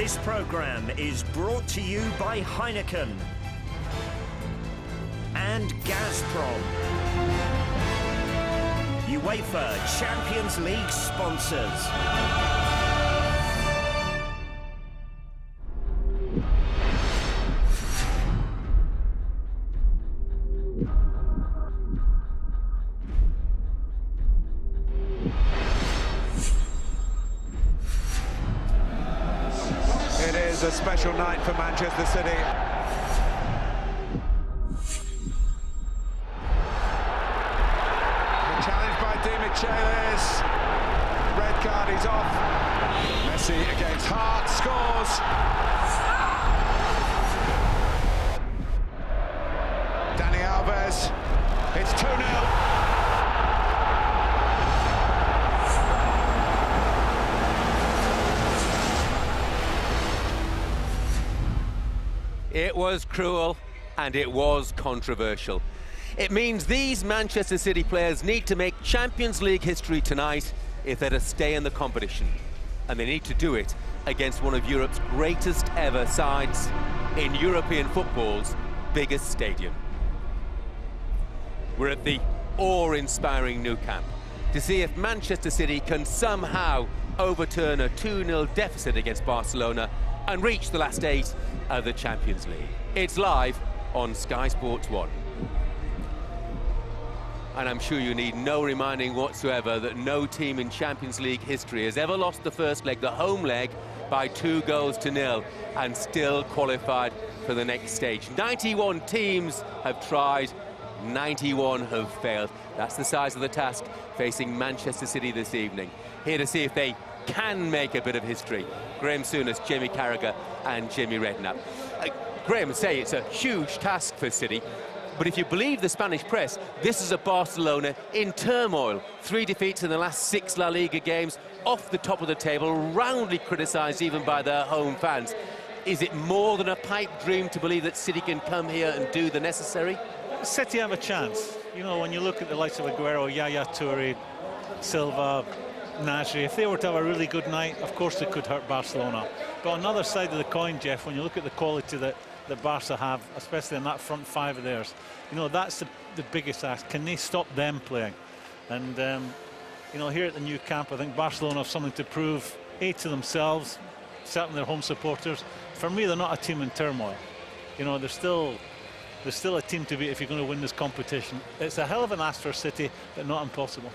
This programme is brought to you by Heineken and Gazprom, UEFA Champions League sponsors. It is a special night for Manchester City. The challenge by Di Michelis. Red card, he's off. Messi against Hart, scores. Dani Alves, it's 2-0. It was cruel and it was controversial. It means these Manchester City players need to make Champions League history tonight if they're to stay in the competition. And they need to do it against one of Europe's greatest ever sides in European football's biggest stadium. We're at the awe-inspiring Nou Camp to see if Manchester City can somehow overturn a 2-0 deficit against Barcelona and reach the last 8 of the Champions League. It's live on Sky Sports 1. And I'm sure you need no reminding whatsoever that no team in Champions League history has ever lost the first leg, the home leg, by 2-0 and still qualified for the next stage. 91 teams have tried, 91 have failed. That's the size of the task facing Manchester City this evening. Here to see if they can make a bit of history. Graham Souness, Jamie Carragher and Jamie Redknapp. Graham would say it's a huge task for City, but if you believe the Spanish press, this is a Barcelona in turmoil. 3 defeats in the last 6 La Liga games, off the top of the table, roundly criticised even by their home fans. Is it more than a pipe dream to believe that City can come here and do the necessary? City have a chance. You know, when you look at the likes of Aguero, Yaya Toure, Silva, Nasri, if they were to have a really good night, of course they could hurt Barcelona. But on the other side of the coin, Jeff, when you look at the quality that Barca have, especially in that front 5 of theirs, you know, that's the biggest ask. Can they stop them playing? And, you know, here at the Nou Camp, I think Barcelona have something to prove, A, to themselves, certainly their home supporters. For me, they're not a team in turmoil. You know, they're still a team to beat if you're going to win this competition. It's a hell of an ask for City, but not impossible.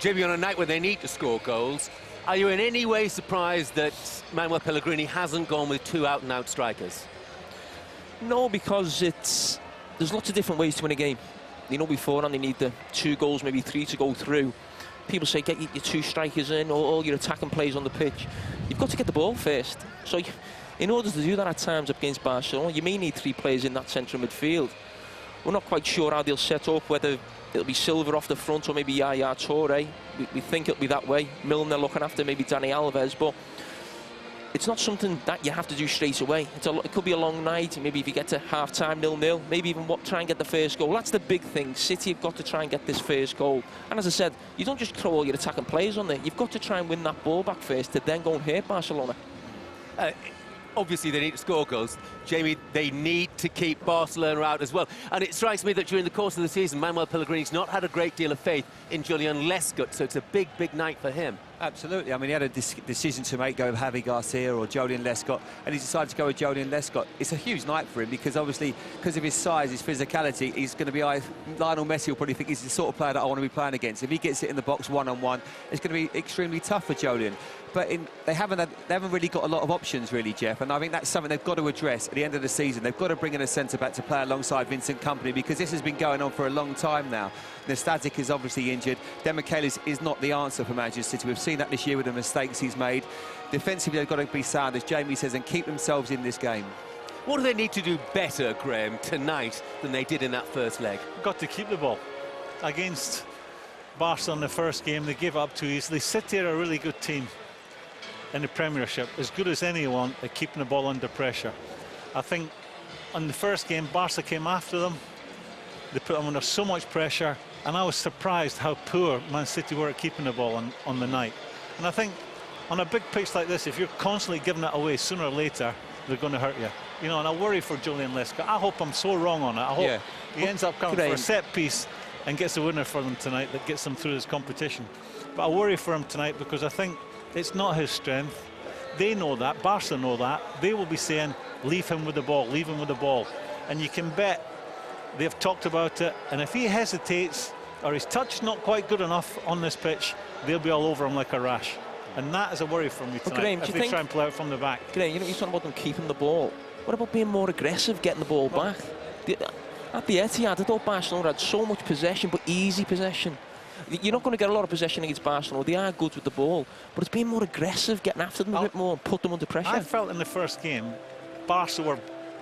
Jimmy, on a night where they need to score goals, are you in any way surprised that Manuel Pellegrini hasn't gone with 2 out-and-out strikers? No, because there's lots of different ways to win a game. You know, beforehand they need the 2 goals, maybe 3 to go through. People say get your 2 strikers in, or all your attacking plays on the pitch. You've got to get the ball first. So in order to do that at times against Barcelona, you may need 3 players in that centre of midfield. We're not quite sure how they'll set up, whether it'll be Silva off the front or maybe Yaya Toure. We think it'll be that way. Milner looking after maybe Dani Alves, but it's not something that you have to do straight away. It could be a long night. Maybe if you get to half-time 0-0, maybe even try and get the first goal. That's the big thing. City have got to try and get this first goal. And as I said, you don't just throw all your attacking players on there. You've got to try and win that ball back first to then go and hurt Barcelona. Obviously, they need to score goals. Jamie, they need to keep Barcelona out as well. And it strikes me that during the course of the season, Manuel Pellegrini's not had a great deal of faith in Julian Lescott, so it's a big, big night for him. Absolutely. I mean, he had a decision to make, go with Javi Garcia or Julian Lescott, and he decided to go with Julian Lescott. It's a huge night for him because, obviously, because of his size, his physicality, he's going to be... Lionel Messi will probably think he's the sort of player that I want to be playing against. If he gets it in the box one-on-one, it's going to be extremely tough for Julian. But they haven't really got a lot of options, really, Jeff, and I think that's something they've got to address at the end of the season. They've got to bring in a centre-back to play alongside Vincent Kompany because this has been going on for a long time now. Nastasic is obviously injured. Di Michelis is not the answer for Manchester City. We've seen that this year with the mistakes he's made. Defensively, they've got to be sound, as Jamie says, and keep themselves in this game. What do they need to do better, Graham, tonight than they did in that first leg? Got to keep the ball. Against Barca in the first game, they gave up too easily. City are a really good team in the Premiership, as good as anyone at keeping the ball under pressure. I think on the first game, Barca came after them. They put them under so much pressure, and I was surprised how poor Man City were at keeping the ball on the night. And I think on a big pitch like this, if you're constantly giving it away, sooner or later, they're going to hurt you. You know, and I worry for Julian Lescott. I hope I'm so wrong on it. I hope he ends up coming for a set piece and gets a winner for them tonight that gets them through this competition. But I worry for him tonight because I think it's not his strength. They know that, Barca know that. They will be saying, leave him with the ball, leave him with the ball. And you can bet they've talked about it, and if he hesitates or his touch not quite good enough on this pitch, they'll be all over him like a rash. And that is a worry for me tonight, Graham, if they try and play out from the back. Graham, you know, you're talking about them keeping the ball. What about being more aggressive, getting the ball back? At the Etihad, I thought Barcelona had so much possession, but easy possession. You're not going to get a lot of possession against Barcelona. They are good with the ball, but it's being more aggressive, getting after them a bit more, and put them under pressure. I felt in the first game, Barca were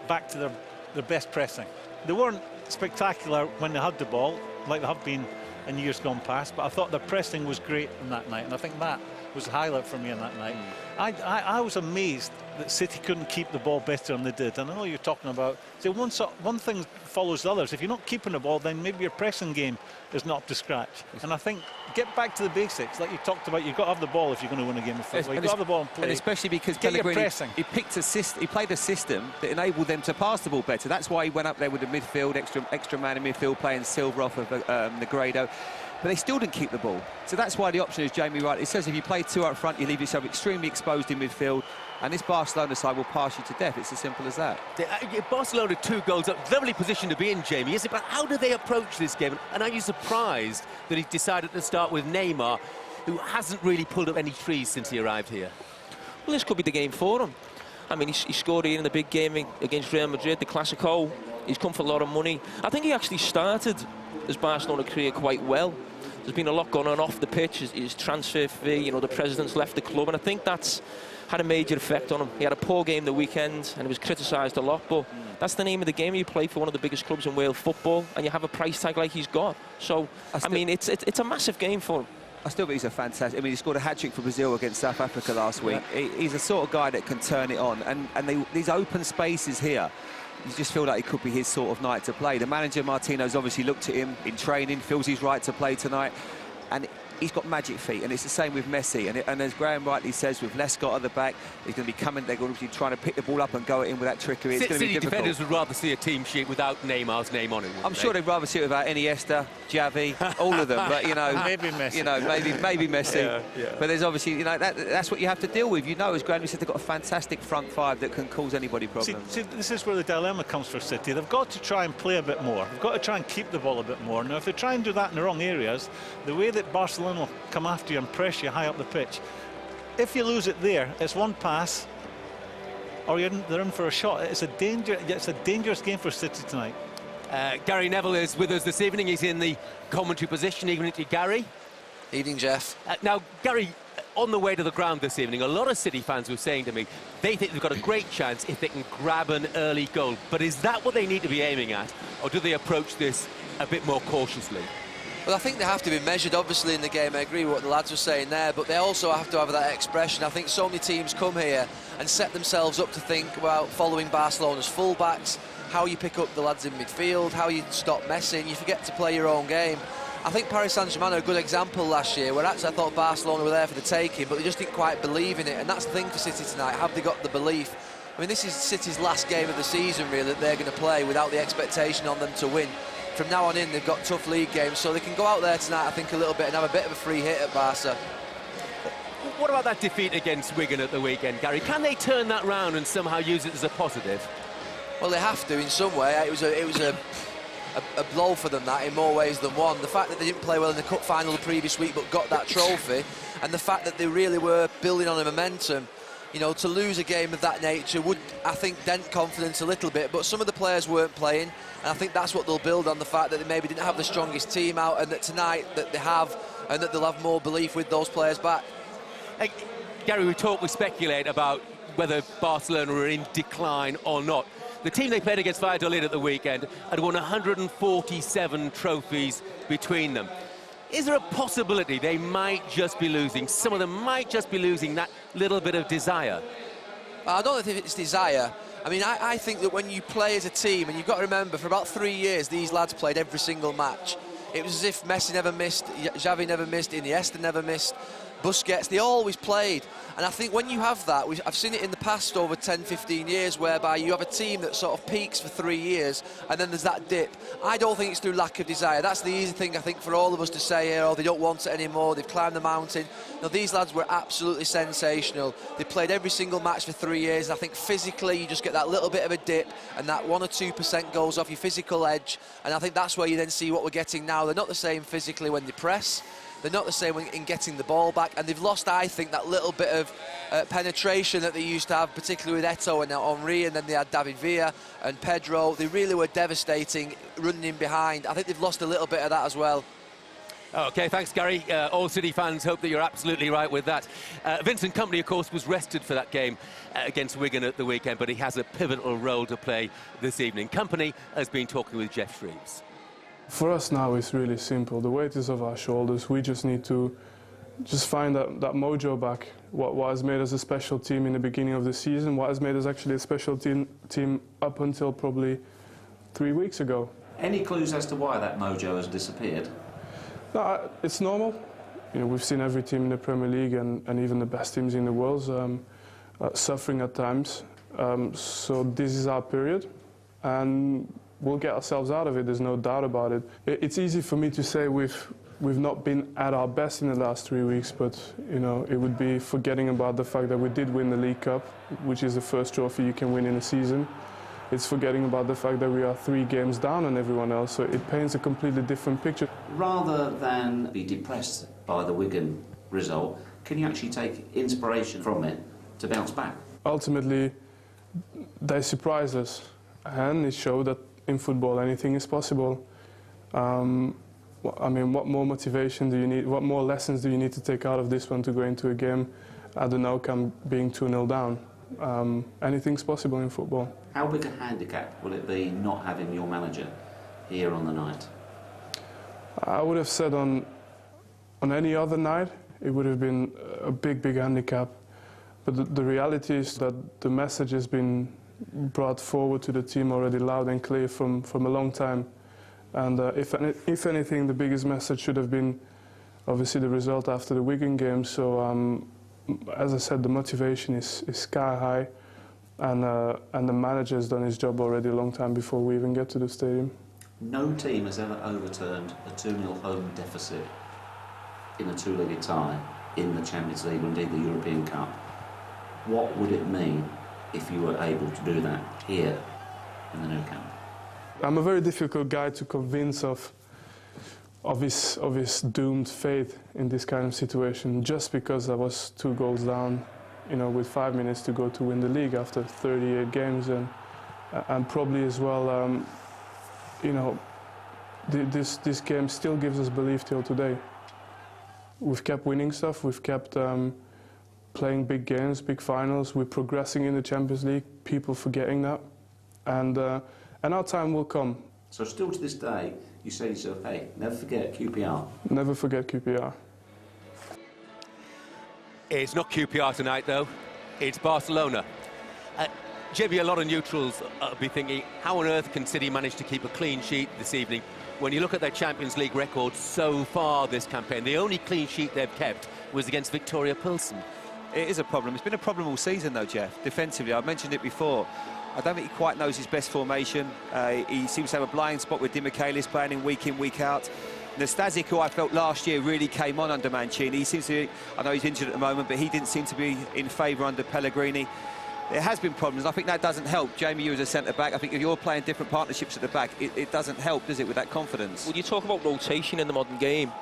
back to their best pressing. They weren't spectacular when they had the ball, like they have been in years gone past, but I thought their pressing was great on that night, and I think that was a highlight for me on that night. I was amazed that City couldn't keep the ball better than they did. And I know you're talking about, so one thing follows the others. If you're not keeping the ball, then maybe your pressing game is not up to scratch. And I think get back to the basics, like you talked about. You've got to have the ball if you're going to win a game of football. You've got to have the ball and play. And especially because get your Pellegrini, pressing. he played a system that enabled them to pass the ball better. That's why he went up there with the midfield, extra man in midfield, playing Silva off of Negredo. But they still didn't keep the ball. So that's why the option is Jamie Wright. It says if you play two up front, you leave yourself extremely exposed in midfield, and this Barcelona side will pass you to death. It's as simple as that. Barcelona 2 goals up, lovely position to be in, Jamie, is it? But how do they approach this game? And are you surprised that he decided to start with Neymar, who hasn't really pulled up any trees since he arrived here? Well, this could be the game for him. I mean, he scored here in the big game against Real Madrid, the Clasico. He's come for a lot of money. I think he actually started his Barcelona career quite well. There's been a lot going on off the pitch, his transfer fee, you know, the president's left the club, and I think that's had a major effect on him. He had a poor game the weekend, and he was criticised a lot, but that's the name of the game. You play for one of the biggest clubs in Wales football, and you have a price tag like he's got. So, I mean, it's a massive game for him. I still think he's a fantastic... I mean, he scored a hat-trick for Brazil against South Africa last week. He's the sort of guy that can turn it on, and these open spaces here, you just feel like it could be his sort of night to play. The manager, Martino's obviously looked at him in training, feels he's right to play tonight, and he's got magic feet, and it's the same with Messi. And as Graham rightly says, with Lescott at the back, he's going to be coming. They're going to be trying to pick the ball up and go in with that trickery. It's going to be difficult. Defenders would rather see a team sheet without Neymar's name on it. I'm sure they'd rather see it without Iniesta, Xavi, all of them. But you know, maybe Messi. You know, maybe Messi. But there's obviously, you know, that's what you have to deal with. You know, as Graham said, they've got a fantastic front five that can cause anybody problems. See, this is where the dilemma comes for City. They've got to try and play a bit more. They've got to try and keep the ball a bit more. Now, if they try and do that in the wrong areas, the way that Barcelona will come after you and press you high up the pitch, if you lose it there, it's one pass, or they're in for a shot. It's a dangerous game for City tonight. Gary Neville is with us this evening. He's in the commentary position. Evening to Gary. Evening, Jeff. Now, Gary, on the way to the ground this evening, a lot of City fans were saying to me they think they've got a great chance if they can grab an early goal. But is that what they need to be aiming at, or do they approach this a bit more cautiously? Well, I think they have to be measured, obviously, in the game. I agree with what the lads were saying there, but they also have to have that expression. I think so many teams come here and set themselves up to think about following Barcelona's full-backs, how you pick up the lads in midfield, how you stop Messi, and you forget to play your own game. I think Paris Saint-Germain are a good example last year, where actually I thought Barcelona were there for the taking, but they just didn't quite believe in it, and that's the thing for City tonight. Have they got the belief? I mean, this is City's last game of the season, really, that they're going to play without the expectation on them to win. From now on in, they've got tough league games, so they can go out there tonight, I think, a little bit and have a bit of a free hit at Barca. What about that defeat against Wigan at the weekend, Gary? Can they turn that round and somehow use it as a positive? Well, they have to in some way. It was a blow for them, that, in more ways than one. The fact that they didn't play well in the cup final the previous week but got that trophy, and the fact that they really were building on a momentum. You know, to lose a game of that nature would, I think, dent confidence a little bit, but some of the players weren't playing, and I think that's what they'll build on, the fact that they maybe didn't have the strongest team out, and that tonight that they have, and that they'll have more belief with those players back. Hey, Gary, we speculate about whether Barcelona are in decline or not. The team they played against Valladolid at the weekend had won 147 trophies between them. Is there a possibility they might just be losing? Some of them might just be losing that little bit of desire. I don't think it's desire. I mean, I think that when you play as a team, and you've got to remember, for about 3 years, these lads played every single match. It was as if Messi never missed, Xavi never missed, Iniesta never missed. Busquets, they always played. And I think when you have that, I've seen it in the past over 10, 15 years, whereby you have a team that sort of peaks for 3 years, and then there's that dip. I don't think it's through lack of desire. That's the easy thing, I think, for all of us to say here, oh, they don't want it anymore, they've climbed the mountain. No, these lads were absolutely sensational. They played every single match for 3 years, and I think physically you just get that little bit of a dip, and that 1 or 2% goes off your physical edge, and I think that's where you then see what we're getting now. They're not the same physically when they press. They're not the same in getting the ball back, and they've lost, I think, that little bit of penetration that they used to have, particularly with Eto'o and Henry, and then they had David Villa and Pedro. They really were devastating running in behind. I think they've lost a little bit of that as well. OK, thanks, Gary. All City fans hope that you're absolutely right with that. Vincent Kompany, of course, was rested for that game against Wigan at the weekend, but he has a pivotal role to play this evening. Kompany has been talking with Jeff Shreves. For us now, it's really simple. The weight is off our shoulders. We just need to find that mojo back. What has made us a special team in the beginning of the season, what has made us actually a special team up until probably 3 weeks ago. Any clues as to why that mojo has disappeared? No, it's normal. You know, we've seen every team in the Premier League and even the best teams in the world suffering at times. So this is our period, and we'll get ourselves out of it, there's no doubt about it. It's easy for me to say we've not been at our best in the last 3 weeks, but you know, it would be forgetting about the fact that we did win the League Cup, which is the first trophy you can win in a season. It's forgetting about the fact that we are 3 games down on everyone else, so it paints a completely different picture. Rather than be depressed by the Wigan result, can you actually take inspiration from it to bounce back? Ultimately, they surprised us, and it showed that in football anything is possible. I mean, what more motivation do you need, what more lessons do you need to take out of this one to go into a game at an outcome being 2-0 down? Anything's possible in football. How big a handicap will it be not having your manager here on the night? I would have said on any other night it would have been a big handicap, but the reality is that the message has been brought forward to the team already loud and clear from a long time, and if anything, the biggest message should have been obviously the result after the Wigan game. So as I said, the motivation is sky high, and the manager has done his job already a long time before we even get to the stadium. No team has ever overturned a 2-0 home deficit in a 2-legged tie in the Champions League or indeed the European Cup. What would it mean if you were able to do that here in the Nou Camp? I'm a very difficult guy to convince of his doomed fate in this kind of situation, just because I was 2 goals down, you know, with 5 minutes to go to win the league after 38 games, and probably as well, you know, this game still gives us belief till today. We've kept winning stuff, we've kept playing big games, big finals, we're progressing in the Champions League, people forgetting that, and our time will come. So still to this day, you say to yourself, hey, never forget QPR. Never forget QPR. It's not QPR tonight, though. It's Barcelona. JB, a lot of neutrals will be thinking, how on earth can City manage to keep a clean sheet this evening? When you look at their Champions League record so far this campaign, the only clean sheet they've kept was against Victoria Pilsen. It is a problem. It's been a problem all season, though, Jeff, defensively. I mentioned it before. I don't think he quite knows his best formation. He seems to have a blind spot with Di Michaelis playing in, week out. Nastasic, who I felt last year really came on under Mancini. He seems to be, I know he's injured at the moment, but he didn't seem to be in favour under Pellegrini. There has been problems. I think that doesn't help. Jamie, you as a centre-back, I think if you're playing different partnerships at the back, it doesn't help, does it, with that confidence? Well, you talk about rotation in the modern game.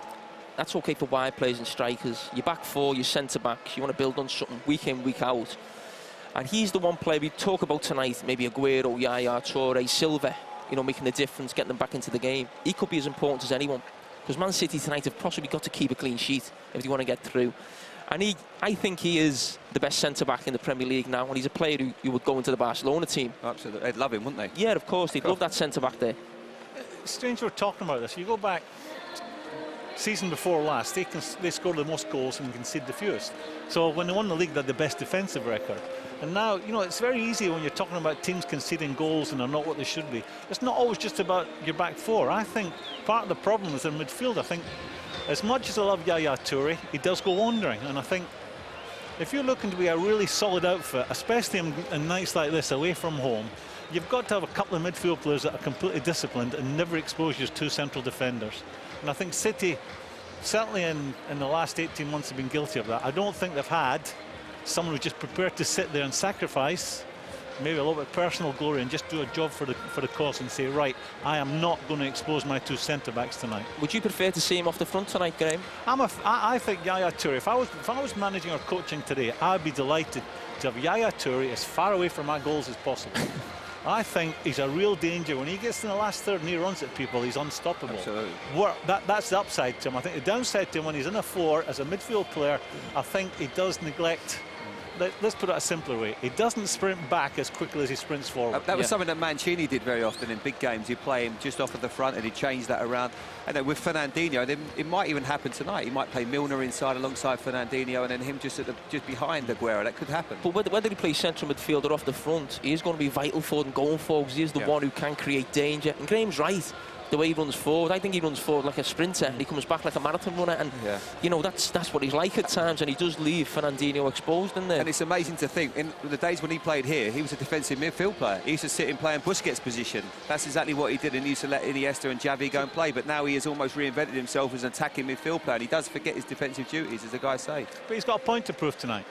That's OK for wide players and strikers. Your back four, your centre-backs, you want to build on something week in, week out. And he's the one player we talk about tonight, maybe Aguero, Yaya, Toure, Silva, you know, making the difference, getting them back into the game. He could be as important as anyone. Because Man City tonight have possibly got to keep a clean sheet if they want to get through. And I think he is the best centre-back in the Premier League now, and he's a player who would go into the Barcelona team. Absolutely. They'd love him, wouldn't they? Yeah, of course. They'd love that centre-back there. It's strange we're talking about this. You go back season before last, they scored the most goals and conceded the fewest. So when they won the league, they had the best defensive record. And now, you know, it's very easy when you're talking about teams conceding goals and are not what they should be. It's not always just about your back four. I think part of the problem is their midfield. I think As much as I love Yaya Toure, he does go wandering, and I think if you're looking to be a really solid outfit, especially in nights like this away from home, you've got to have a couple of midfield players that are completely disciplined and never expose your two central defenders. And I think City, certainly in the last 18 months, have been guilty of that. I don't think they've had someone who's just prepared to sit there and sacrifice maybe a little bit of personal glory and just do a job for the cause and say, right, I am not going to expose my two centre-backs tonight. Would you prefer to see him off the front tonight, Graham? I think Yaya Toure, if I was managing or coaching today, I'd be delighted to have Yaya Toure as far away from my goals as possible. I think he's a real danger. When he gets in the last third and he runs at people, he's unstoppable. Absolutely. That's the upside to him. I think the downside to him when he's in the floor as a midfield player, I think he does neglect. Let's put it a simpler way. He doesn't sprint back as quickly as he sprints forward. That was something that Mancini did very often in big games. He'd play him just off at the front and he'd change that around. And then with Fernandinho, then it might even happen tonight. He might play Milner inside alongside Fernandinho and then him just behind Aguero. That could happen. But whether he plays central midfield or off the front, he is going to be vital for them going forward. He is the one who can create danger. And Graham's right. The way he runs forward, I think he runs forward like a sprinter and he comes back like a marathon runner, and you know, that's what he's like at times, and he does leave Fernandinho exposed in there. And it's amazing to think, in the days when he played here, he was a defensive midfield player. He used to sit and play in Busquets' position. That's exactly what he did, and he used to let Iniesta and Xavi go and play, but now he has almost reinvented himself as an attacking midfield player, and he does forget his defensive duties, as the guys say. But he's got a point to prove tonight.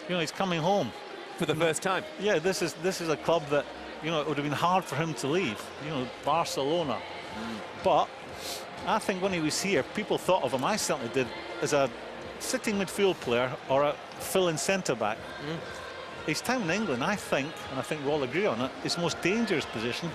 You know, he's coming home. For the first time. Yeah, this is a club that, you know, it would have been hard for him to leave. You know, Barcelona. But I think when he was here, people thought of him, I certainly did, as a sitting midfield player or a fill-in centre-back. His time in England, I think, and I think we'll all agree on it, his most dangerous position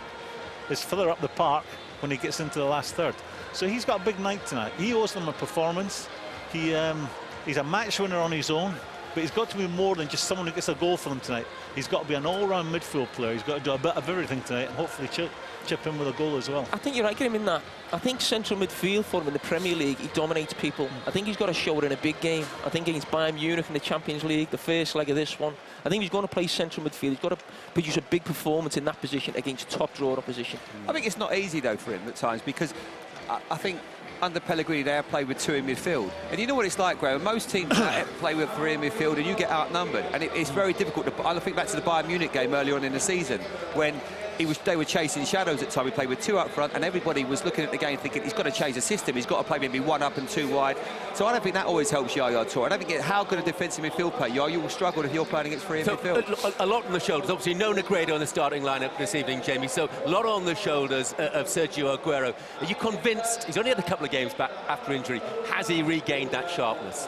is further up the park when he gets into the last third. So he's got a big night tonight. He owes them a performance. He's a match winner on his own, but he's got to be more than just someone who gets a goal for them tonight. He's got to be an all-round midfield player. He's got to do a bit of everything tonight and hopefully chip in with a goal as well. I think you're right, Graham, in that. I think central midfield for him in the Premier League, he dominates people. I think he's got to show it in a big game. I think against Bayern Munich in the Champions League, the first leg of this one, I think he's going to play central midfield. He's got to produce a big performance in that position against top draw opposition. I think it's not easy, though, for him at times, because I think under Pellegrini, they have played with two in midfield. And you know what it's like, Graham? Most teams play with three in midfield and you get outnumbered. And it's very difficult. I think back to the Bayern Munich game earlier on in the season when they were chasing shadows at time. He played with two up front and everybody was looking at the game thinking he's got to change the system. He's got to play maybe one up and two wide. So I don't think that always helps Yaya Toure. I don't think how good a defensive midfield player you are. You will struggle if you're playing against three in midfield. A lot on the shoulders. Obviously, no Negredo in the starting lineup this evening, Jamie. So a lot on the shoulders of Sergio Aguero. Are you convinced? He's only had a couple of games back after injury. Has he regained that sharpness?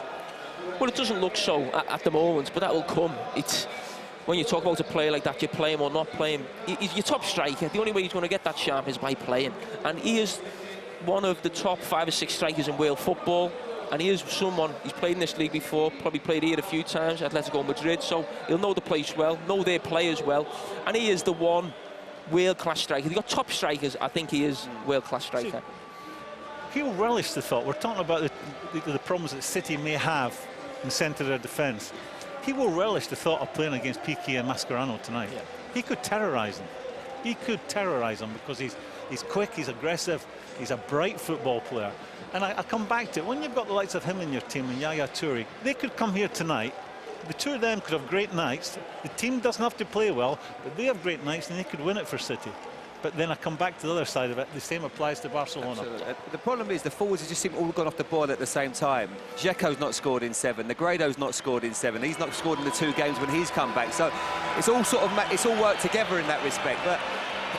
Well, it doesn't look so at the moment, but that will come. It's when you talk about a player like that, you play him or not play him. He's your top striker. The only way he's going to get that sharp is by playing. And he is one of the top 5 or 6 strikers in world football. And he is someone, he's played in this league before, probably played here a few times, Atletico Madrid, so he'll know the place well, know their players well. And he is the one world-class striker. They've got top strikers, I think he is world-class striker. He'll relish the thought. We're talking about the problems that City may have in centre of their defence. He will relish the thought of playing against Piqué and Mascherano tonight. Yeah. He could terrorise them. He could terrorise them because he's quick, he's aggressive, he's a bright football player. And I come back to it. When you've got the likes of him in your team and Yaya Toure, they could come here tonight. The two of them could have great nights. The team doesn't have to play well, but they have great nights and they could win it for City. But then I come back to the other side of it. The same applies to Barcelona. Absolutely. The problem is the forwards just seem all gone off the boil at the same time. Dzeko's not scored in 7. Negredo's not scored in 7. He's not scored in the 2 games when he's come back. So it's all it's all worked together in that respect. But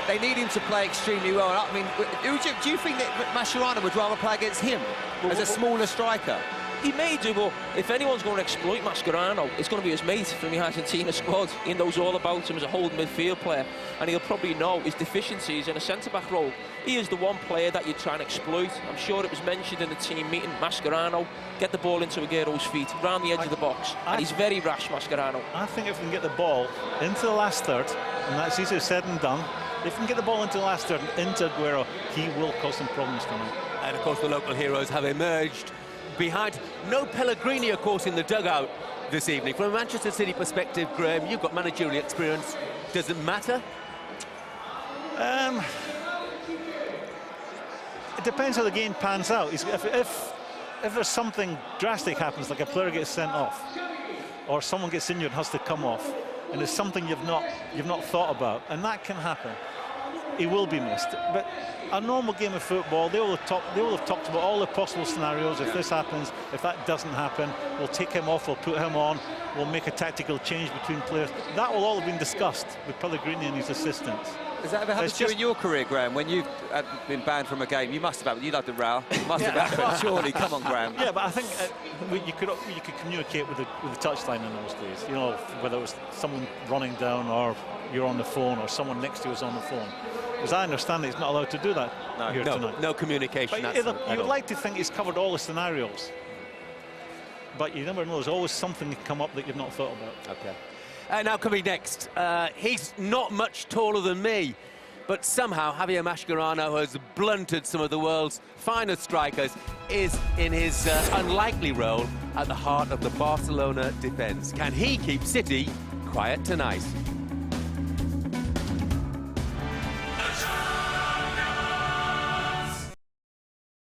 they need him to play extremely well. I mean, do you think that Mascherano would rather play against him as a smaller striker? He may do, but if anyone's going to exploit Mascherano, it's going to be his mate from the Argentina squad. He knows all about him as a holding midfield player, and he'll probably know his deficiencies in a centre-back role. He is the one player that you try and exploit. I'm sure it was mentioned in the team meeting, Mascherano, get the ball into Aguero's feet, round the edge of the box, and he's very rash, Mascherano. I think if we can get the ball into the last third, and that's easier said than done, if we can get the ball into the last third and into Aguero, he will cause some problems tonight. And of course the local heroes have emerged behind. No Pellegrini, of course, in the dugout this evening. From a Manchester City perspective, Graham, you've got managerial experience. Does it matter? It depends how the game pans out. If if there's something drastic happens, like a player gets sent off, or someone gets injured and has to come off, and it's something you've not thought about, and that can happen, he will be missed. But a normal game of football, they will have talked about all the possible scenarios. If this happens, if that doesn't happen, we'll take him off, we'll put him on, we'll make a tactical change between players. That will all have been discussed with Pellegrini and his assistants. Has that ever happened to you in your career, Graham, when you've been banned from a game? You must have, you loved the row. You must have happened, surely. Come on, Graham. Yeah, but I think you could communicate with the touchline in those days. You know, whether it was someone running down or you're on the phone or someone next to you is on the phone. As I understand it, he's not allowed to do that here tonight. No communication. But you would like to think he's covered all the scenarios. But you never know. There's always something that come up that you've not thought about. Okay. Now coming next, he's not much taller than me, but somehow Javier Mascherano has blunted some of the world's finest strikers, is in his unlikely role at the heart of the Barcelona defence. Can he keep City quiet tonight?